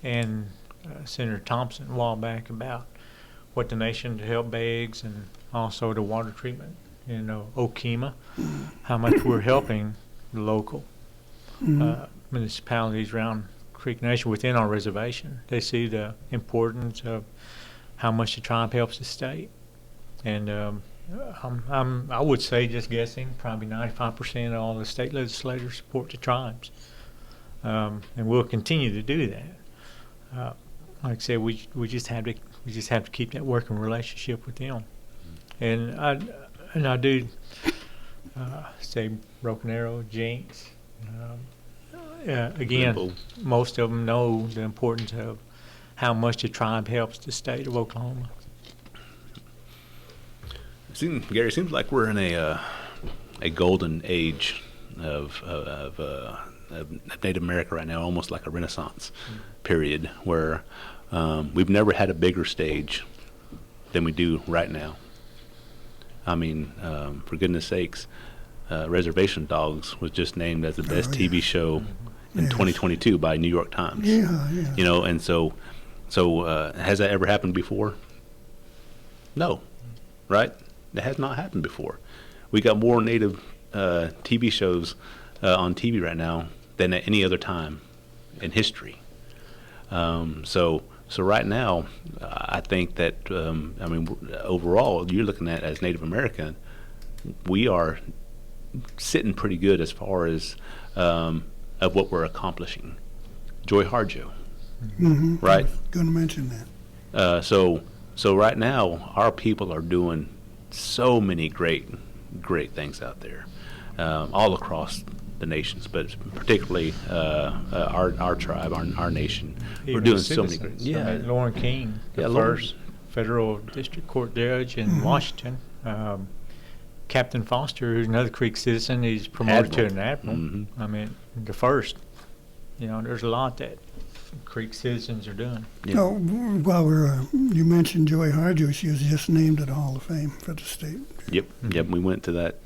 and Senator Thompson a while back about what the nation to help begs, and also the water treatment in Okemah, how much we're helping the local municipalities around Creek Nation within our reservation. They see the importance of how much the tribe helps the state, and I would say, just guessing, probably 95% of all the state legislators support the tribes, and we'll continue to do that. Like I said, we just have to keep that working relationship with them, and I do say Broken Arrow, Jinx. Again, Simple. Most of them know the importance of how much the tribe helps the state of Oklahoma. Gary, it seems like we're in a golden age of Native America right now, almost like a Renaissance period, where we've never had a bigger stage than we do right now. I mean, for goodness sakes, Reservation Dogs was just named as the best TV show in 2022 by New York Times. Yeah. And so has that ever happened before? No, right? It has not happened before. We got more Native TV shows on TV right now than at any other time in history. So right now, I think that overall, you're looking at, as Native American, we are sitting pretty good as far as of what we're accomplishing. Joy Harjo, right? Going to mention that. So right now, our people are doing so many great things out there, all across the nations, but particularly our tribe, our nation. Even we're doing so many great. I mean, Lauren King, the first federal district court judge in Washington. Captain Foster, who's another Creek citizen, he's promoted to an admiral. I mean, the first. There's a lot that Creek citizens are doing. Yeah. Oh, while you mentioned Joy Harjo, she was just named to the Hall of Fame for the state. Yep, we went to that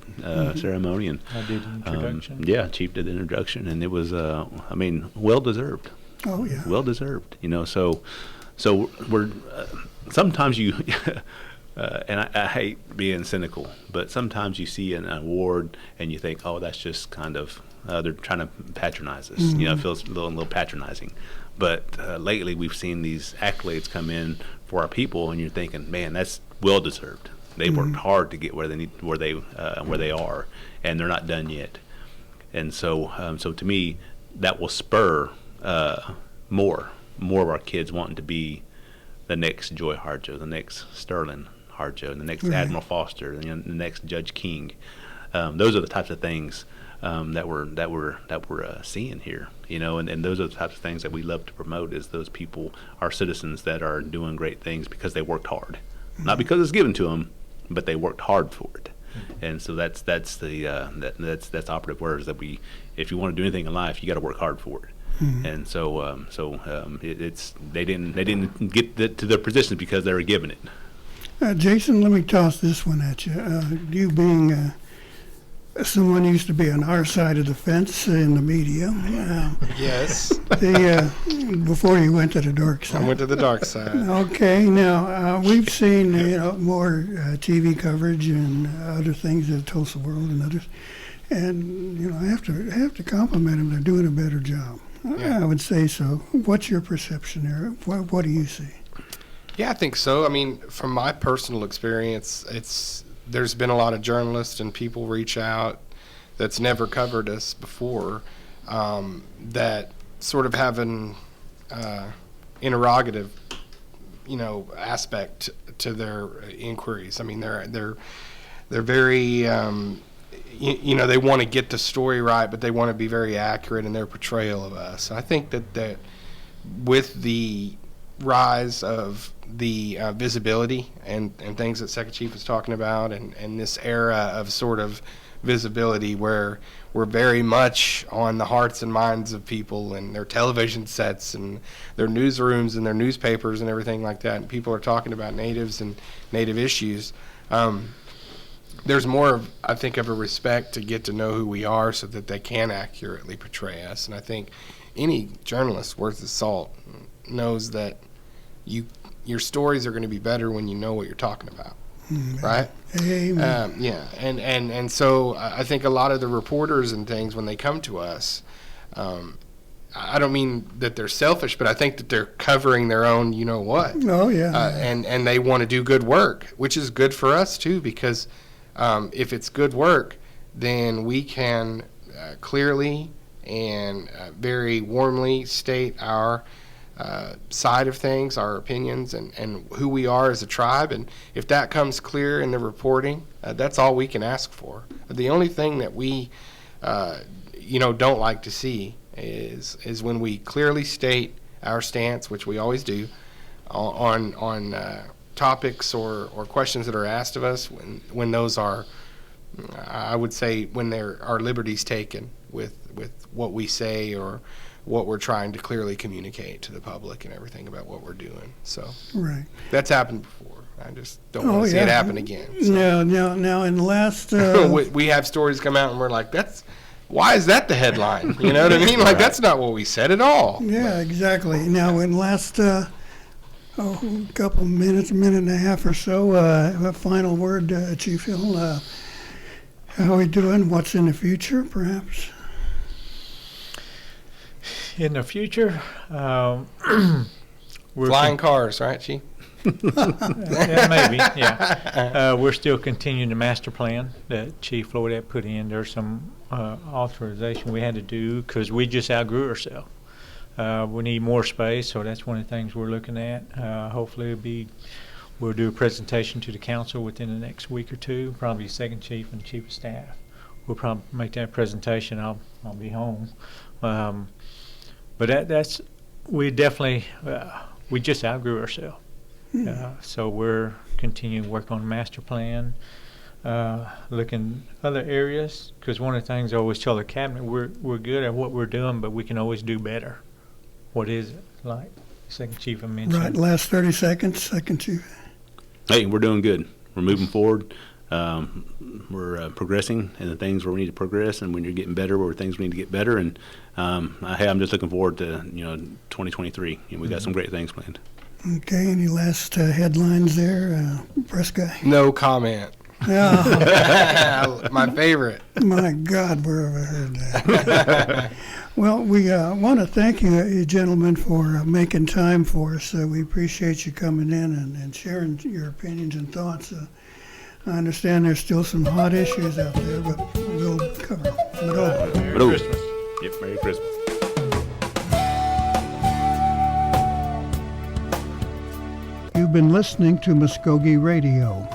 ceremony, and I did an introduction. yeah, Chief did the introduction, and it was, well deserved. Oh yeah. Well deserved. So we're sometimes you, and I hate being cynical, but sometimes you see an award and you think, oh, that's just kind of they're trying to patronize us. It feels a little patronizing. But lately we've seen these accolades come in for our people, and you're thinking, man, that's well deserved. They worked hard to get where they are, and they're not done yet. And so to me, that will spur more of our kids wanting to be the next Joy Harjo, the next Sterling Harjo, the next Admiral Foster, the next Judge King. Those are the types of things that we're seeing here, and those are the types of things that we love to promote. Is those people, our citizens, that are doing great things because they worked hard, not because it's given to them, but they worked hard for it. And so that's the operative words that if you want to do anything in life, you got to work hard for it. And so they didn't get to their positions because they were given it. Jason, let me toss this one at you. You being someone who used to be on our side of the fence in the media. Yes. Before you went to the dark side. I went to the dark side. Okay. Now we've seen more TV coverage and other things at Tulsa World and others, and I have to compliment them. They're doing a better job. Yeah. I would say so. What's your perception there? What do you see? Yeah, I think so. I mean, from my personal experience, there's been a lot of journalists and people reach out that's never covered us before, that sort of have an interrogative, aspect to their inquiries. I mean, they're very, they want to get the story right, but they want to be very accurate in their portrayal of us. I think that with the rise of the visibility and things that Second Chief was talking about, and this era of sort of visibility where we're very much on the hearts and minds of people and their television sets and their newsrooms and their newspapers and everything like that, and people are talking about natives and native issues. There's more, I think, of a respect to get to know who we are so that they can accurately portray us. And I think any journalist worth his salt knows that your stories are going to be better when you know what you're talking about, right? Amen. Yeah, and so I think a lot of the reporters and things, when they come to us, I don't mean that they're selfish, but I think that they're covering their own what. Oh, yeah. And they want to do good work, which is good for us, too, because if it's good work, then we can clearly and very warmly state our side of things, our opinions, and who we are as a tribe. And if that comes clear in the reporting, that's all we can ask for. The only thing that we, don't like to see is when we clearly state our stance, which we always do, on topics or questions that are asked of us, when those are, I would say, when there are liberties taken with what we say or what we're trying to clearly communicate to the public and everything about what we're doing. So Right. That's happened before. I just don't want to see it happen again. So. Now in the last... we have stories come out and we're like, why is that the headline? You know what I mean? Like, that's not what we said at all. Yeah, exactly. Now in the last couple minutes, a minute and a half or so, a final word, Chief Hill. How are we doing? What's in the future, perhaps? In the future, we're flying cars, right, Chief? Yeah, maybe, yeah. We're still continuing the master plan that Chief Floyd put in. There's some authorization we had to do because we just outgrew ourselves. We need more space, so that's one of the things we're looking at. Hopefully we'll do a presentation to the council within the next week or two, probably Second Chief and Chief of Staff. We'll probably make that presentation. I'll be home. But that's we definitely we just outgrew ourselves. So we're continuing to work on the master plan, looking other areas, because one of the things I always tell the cabinet, we're good at what we're doing, but we can always do better. What is it like? Second Chief I mentioned. Right, last 30 seconds, Second Chief. Hey, we're doing good. We're moving forward. We're progressing in the things where we need to progress, and when you're getting better, where things we need to get better. And hey, I'm just looking forward to 2023. We got some great things planned. Okay, any last headlines there, press guy? No comment. Oh, My favorite. my God, where have I heard that? Well, we want to thank you gentlemen, for making time for us. We appreciate you coming in and sharing your opinions and thoughts. I understand there's still some hot issues out there, but we'll cover them. Merry Christmas. Yep, Merry Christmas. You've been listening to Mvskoke Radio.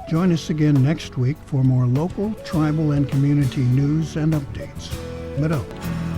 Join us again next week for more local, tribal, and community news and updates. Mvskoke.